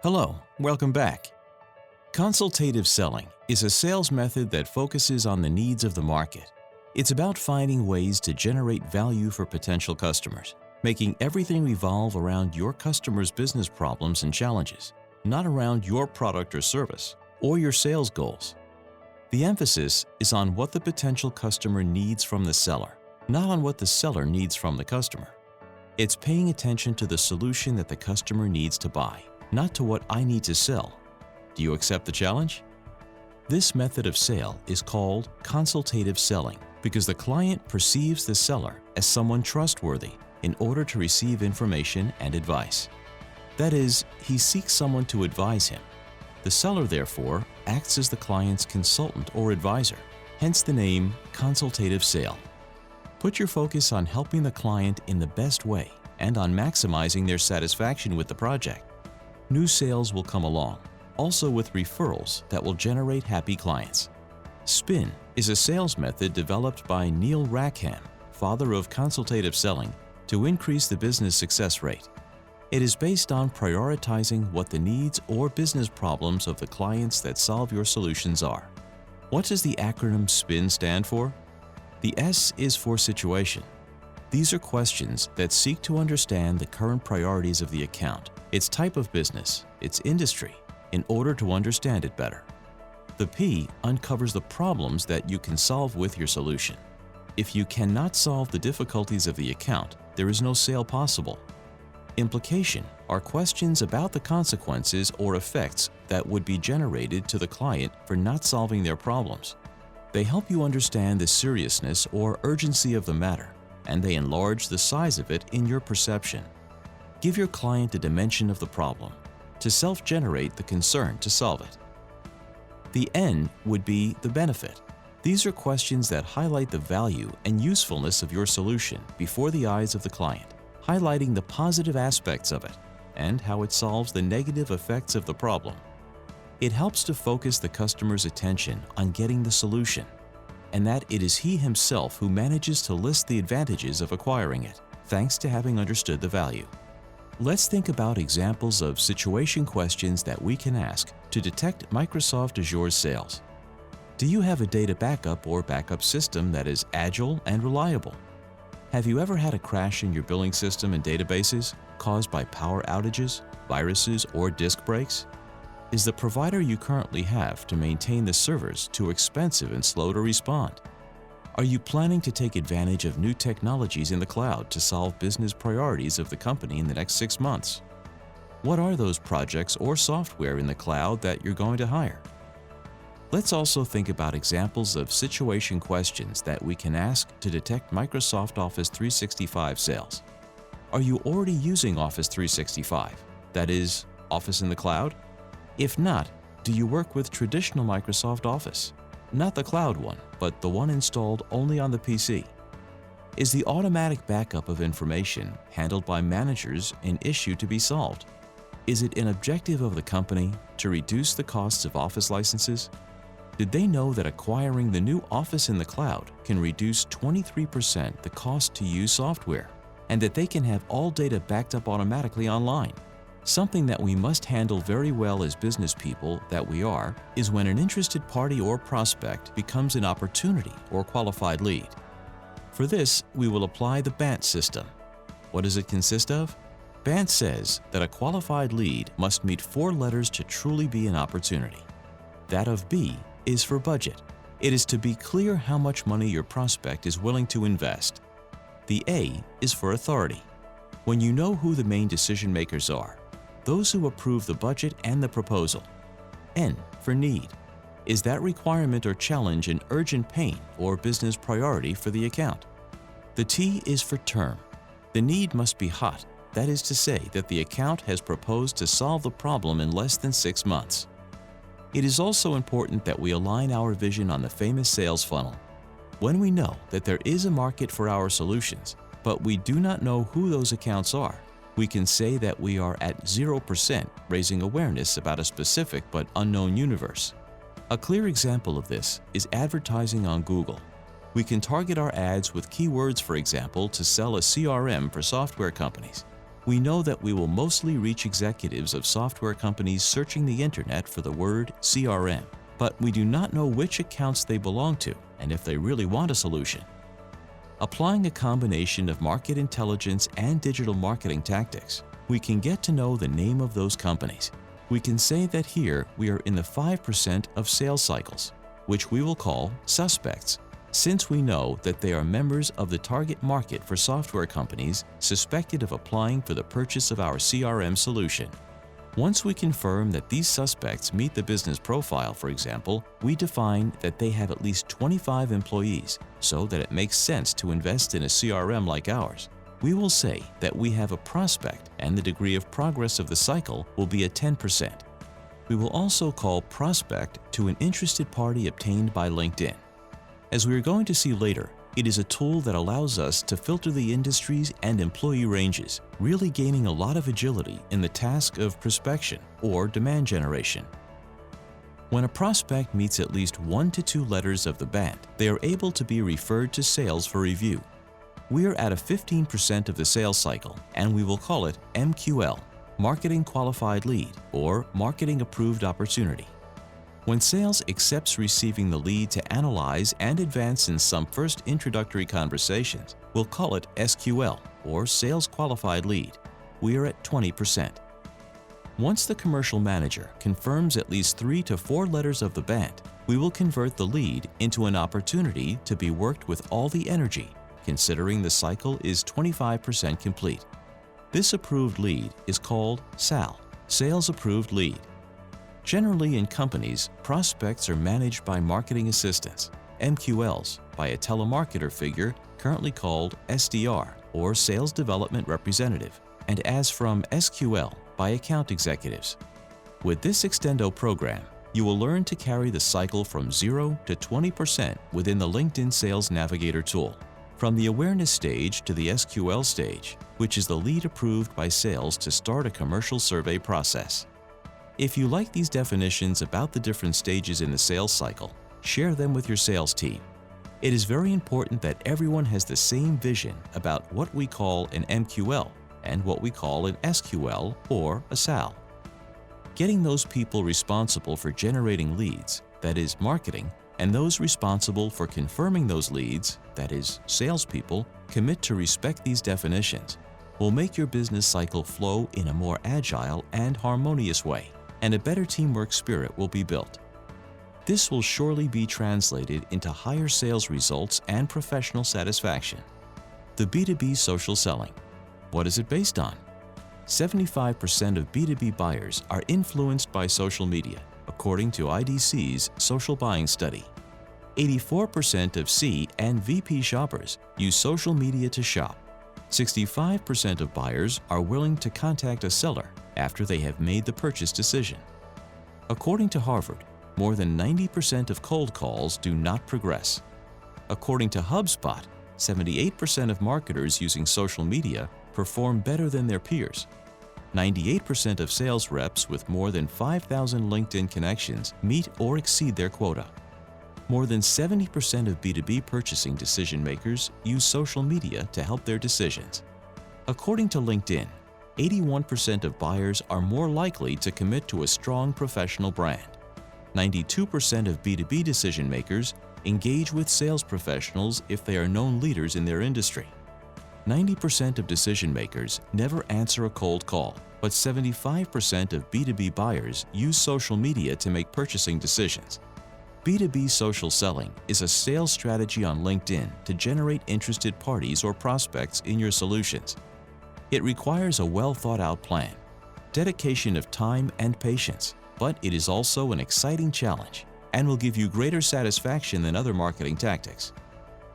Hello, welcome back. Consultative selling is a sales method that focuses on the needs of the market. It's about finding ways to generate value for potential customers, making everything revolve around your customer's business problems and challenges, not around your product or service or your sales goals. The emphasis is on what the potential customer needs from the seller, not on what the seller needs from the customer. It's paying attention to the solution that the customer needs to buy, not to what I need to sell. Do you accept the challenge? This method of sale is called consultative selling because the client perceives the seller as someone trustworthy in order to receive information and advice. That is, he seeks someone to advise him. The seller, therefore, acts as the client's consultant or advisor, hence the name consultative sale. Put your focus on helping the client in the best way and on maximizing their satisfaction with the project. New sales will come along, also with referrals that will generate happy clients. SPIN is a sales method developed by Neil Rackham, father of consultative selling, to increase the business success rate. It is based on prioritizing what the needs or business problems of the clients that solve your solutions are. What does the acronym SPIN stand for? The S is for situation. These are questions that seek to understand the current priorities of the account, its type of business, its industry, in order to understand it better. The P uncovers the problems that you can solve with your solution. If you cannot solve the difficulties of the account, there is no sale possible. Implication are questions about the consequences or effects that would be generated to the client for not solving their problems. They help you understand the seriousness or urgency of the matter, and they enlarge the size of it in your perception. Give your client a dimension of the problem to self-generate the concern to solve it. The N would be the benefit. These are questions that highlight the value and usefulness of your solution before the eyes of the client, highlighting the positive aspects of it and how it solves the negative effects of the problem. It helps to focus the customer's attention on getting the solution, and that it is he himself who manages to list the advantages of acquiring it, thanks to having understood the value. Let's think about examples of situation questions that we can ask to detect Microsoft Azure's sales. Do you have a data backup or backup system that is agile and reliable? Have you ever had a crash in your billing system and databases caused by power outages, viruses, or disk breaks? Is the provider you currently have to maintain the servers too expensive and slow to respond? Are you planning to take advantage of new technologies in the cloud to solve business priorities of the company in the next 6 months? What are those projects or software in the cloud that you're going to hire? Let's also think about examples of situation questions that we can ask to detect Microsoft Office 365 sales. Are you already using Office 365? That is, Office in the cloud? If not, do you work with traditional Microsoft Office? Not the cloud one, but the one installed only on the PC. Is the automatic backup of information handled by managers an issue to be solved? Is it an objective of the company to reduce the costs of Office licenses? Did they know that acquiring the new Office in the cloud can reduce 23% the cost to use software, and that they can have all data backed up automatically online? Something that we must handle very well as business people that we are is when an interested party or prospect becomes an opportunity or qualified lead. For this, we will apply the BANT system. What does it consist of? BANT says that a qualified lead must meet 4 letters to truly be an opportunity. That of B is for budget. It is to be clear how much money your prospect is willing to invest. The A is for authority. When you know who the main decision makers are, those who approve the budget and the proposal. N for need. Is that requirement or challenge an urgent pain or business priority for the account? The T is for term. The need must be hot. That is to say that the account has proposed to solve the problem in less than 6 months. It is also important that we align our vision on the famous sales funnel. When we know that there is a market for our solutions, but we do not know who those accounts are, we can say that we are at 0% raising awareness about a specific but unknown universe. A clear example of this is advertising on Google. We can target our ads with keywords, for example, to sell a CRM for software companies. We know that we will mostly reach executives of software companies searching the internet for the word CRM, but we do not know which accounts they belong to and if they really want a solution. Applying a combination of market intelligence and digital marketing tactics, we can get to know the name of those companies. We can say that here we are in the 5% of sales cycles, which we will call suspects, since we know that they are members of the target market for software companies suspected of applying for the purchase of our CRM solution. Once we confirm that these suspects meet the business profile, for example, we define that they have at least 25 employees so that it makes sense to invest in a CRM like ours. We will say that we have a prospect and the degree of progress of the cycle will be at 10%. We will also call prospect to an interested party obtained by LinkedIn. As we are going to see later, it is a tool that allows us to filter the industries and employee ranges, really gaining a lot of agility in the task of prospection or demand generation. When a prospect meets at least 1 to 2 letters of the band, they are able to be referred to sales for review. We are at a 15% of the sales cycle, and we will call it MQL, Marketing Qualified Lead, or Marketing Approved Opportunity. When sales accepts receiving the lead to analyze and advance in some first introductory conversations, we'll call it SQL, or Sales Qualified Lead. We are at 20%. Once the commercial manager confirms at least 3 to 4 letters of the band, we will convert the lead into an opportunity to be worked with all the energy, considering the cycle is 25% complete. This approved lead is called SAL, Sales Approved Lead. Generally in companies, prospects are managed by marketing assistants, MQLs, by a telemarketer figure currently called SDR, or Sales Development Representative, and as from SQL, by account executives. With this Extendo program, you will learn to carry the cycle from 0 to 20% within the LinkedIn Sales Navigator tool, from the awareness stage to the SQL stage, which is the lead approved by sales to start a commercial survey process. If you like these definitions about the different stages in the sales cycle, share them with your sales team. It is very important that everyone has the same vision about what we call an MQL and what we call an SQL or a SAL. Getting those people responsible for generating leads, that is marketing, and those responsible for confirming those leads, that is salespeople, commit to respect these definitions, will make your business cycle flow in a more agile and harmonious way, and a better teamwork spirit will be built. This will surely be translated into higher sales results and professional satisfaction. The B2B social selling. What is it based on? 75% of B2B buyers are influenced by social media, according to IDC's social buying study. 84% of C and VP shoppers use social media to shop. 65% of buyers are willing to contact a seller after they have made the purchase decision. According to Harvard, more than 90% of cold calls do not progress. According to HubSpot, 78% of marketers using social media perform better than their peers. 98% of sales reps with more than 5,000 LinkedIn connections meet or exceed their quota. More than 70% of B2B purchasing decision makers use social media to help their decisions. According to LinkedIn, 81% of buyers are more likely to commit to a strong professional brand. 92% of B2B decision makers engage with sales professionals if they are known leaders in their industry. 90% of decision makers never answer a cold call, but 75% of B2B buyers use social media to make purchasing decisions. B2B social selling is a sales strategy on LinkedIn to generate interested parties or prospects in your solutions. It requires a well-thought-out plan, dedication of time and patience, but it is also an exciting challenge and will give you greater satisfaction than other marketing tactics.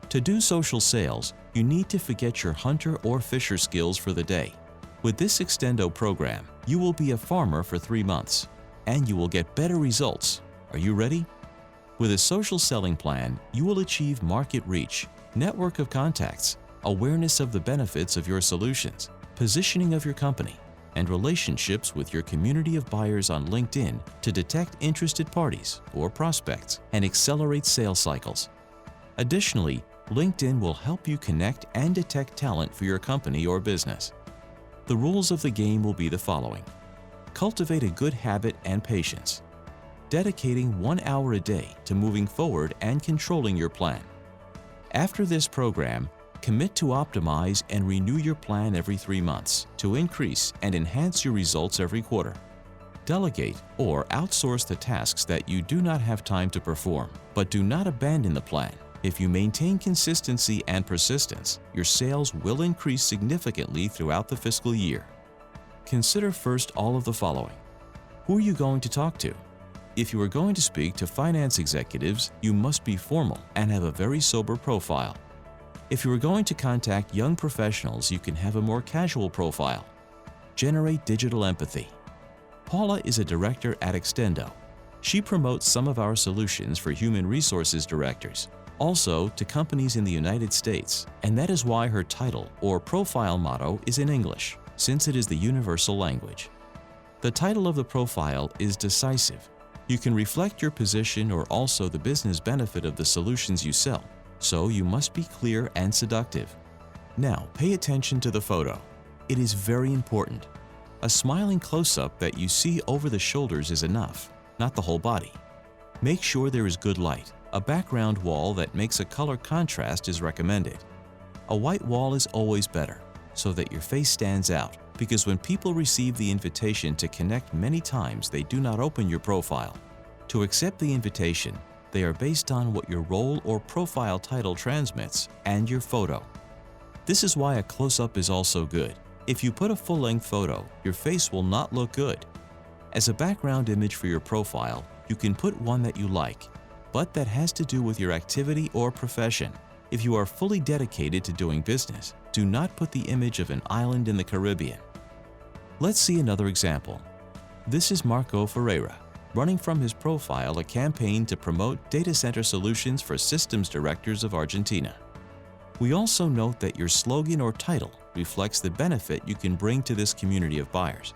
To do social sales, you need to forget your hunter or fisher skills for the day. With this Extendo program, you will be a farmer for 3 months, and you will get better results. Are you ready? With a social selling plan, you will achieve market reach, network of contacts, awareness of the benefits of your solutions, positioning of your company, and relationships with your community of buyers on LinkedIn to detect interested parties or prospects and accelerate sales cycles. Additionally, LinkedIn will help you connect and detect talent for your company or business. The rules of the game will be the following. Cultivate a good habit and patience, dedicating 1 hour a day to moving forward and controlling your plan. After this program, commit to optimize and renew your plan every 3 months to increase and enhance your results every quarter. Delegate or outsource the tasks that you do not have time to perform, but do not abandon the plan. If you maintain consistency and persistence, your sales will increase significantly throughout the fiscal year. Consider first all of the following. Who are you going to talk to? If you are going to speak to finance executives, you must be formal and have a very sober profile. If you are going to contact young professionals, you can have a more casual profile. Generate digital empathy. Paula is a director at Extendo. She promotes some of our solutions for human resources directors, also to companies in the United States, and that is why her title or profile motto is in English, since it is the universal language. The title of the profile is decisive. You can reflect your position or also the business benefit of the solutions you sell, so you must be clear and seductive. Now, pay attention to the photo. It is very important. A smiling close-up that you see over the shoulders is enough, not the whole body. Make sure there is good light. A background wall that makes a color contrast is recommended. A white wall is always better, so that your face stands out, because when people receive the invitation to connect many times, they do not open your profile. To accept the invitation, they are based on what your role or profile title transmits and your photo. This is why a close-up is also good. If you put a full-length photo, your face will not look good. As a background image for your profile, you can put one that you like, but that has to do with your activity or profession. If you are fully dedicated to doing business, do not put the image of an island in the Caribbean. Let's see another example. This is Marco Ferreira, running from his profile a campaign to promote data center solutions for systems directors of Argentina. We also note that your slogan or title reflects the benefit you can bring to this community of buyers.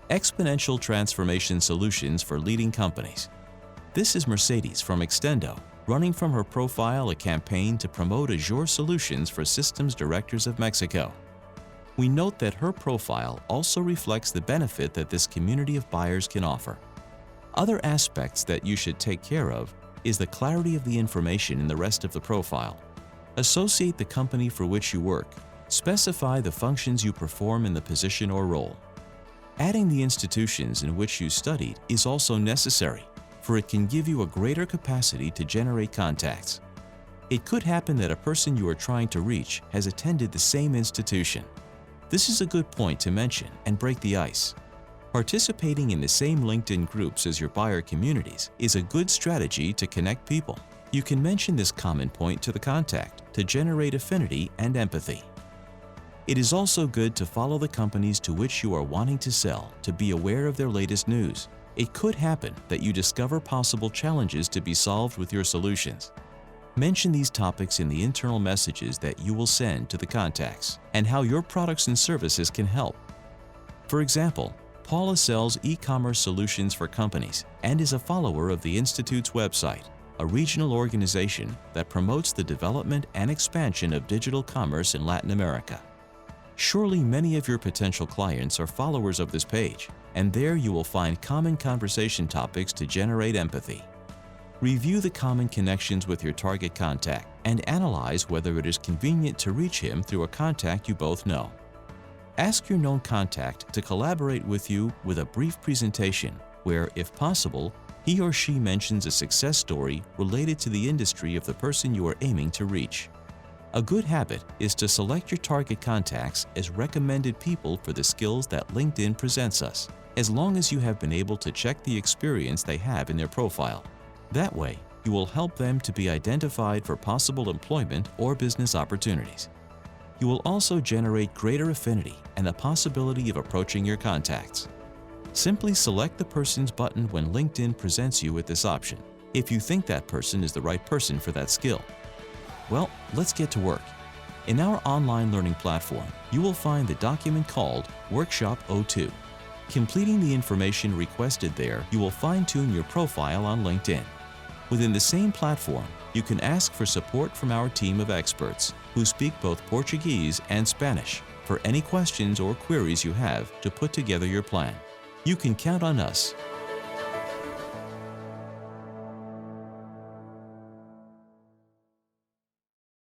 Exponential transformation solutions for leading companies. This is Mercedes from Extendo, running from her profile a campaign to promote Azure solutions for systems directors of Mexico. We note that her profile also reflects the benefit that this community of buyers can offer. Other aspects that you should take care of is the clarity of the information in the rest of the profile. Associate the company for which you work. Specify the functions you perform in the position or role. Adding the institutions in which you studied is also necessary, for it can give you a greater capacity to generate contacts. It could happen that a person you are trying to reach has attended the same institution. This is a good point to mention and break the ice. Participating in the same LinkedIn groups as your buyer communities is a good strategy to connect people. You can mention this common point to the contact to generate affinity and empathy. It is also good to follow the companies to which you are wanting to sell to be aware of their latest news. It could happen that you discover possible challenges to be solved with your solutions. Mention these topics in the internal messages that you will send to the contacts and how your products and services can help. For example, Paula sells e-commerce solutions for companies and is a follower of the Institute's website, a regional organization that promotes the development and expansion of digital commerce in Latin America. Surely many of your potential clients are followers of this page, and there you will find common conversation topics to generate empathy. Review the common connections with your target contact and analyze whether it is convenient to reach him through a contact you both know. Ask your known contact to collaborate with you with a brief presentation where, if possible, he or she mentions a success story related to the industry of the person you are aiming to reach. A good habit is to select your target contacts as recommended people for the skills that LinkedIn presents us, as long as you have been able to check the experience they have in their profile. That way, you will help them to be identified for possible employment or business opportunities. You will also generate greater affinity and the possibility of approaching your contacts. Simply select the person's button when LinkedIn presents you with this option, if you think that person is the right person for that skill. Well, let's get to work. In our online learning platform, you will find the document called Workshop 02. Completing the information requested there, you will fine-tune your profile on LinkedIn. Within the same platform, you can ask for support from our team of experts who speak both Portuguese and Spanish for any questions or queries you have to put together your plan. You can count on us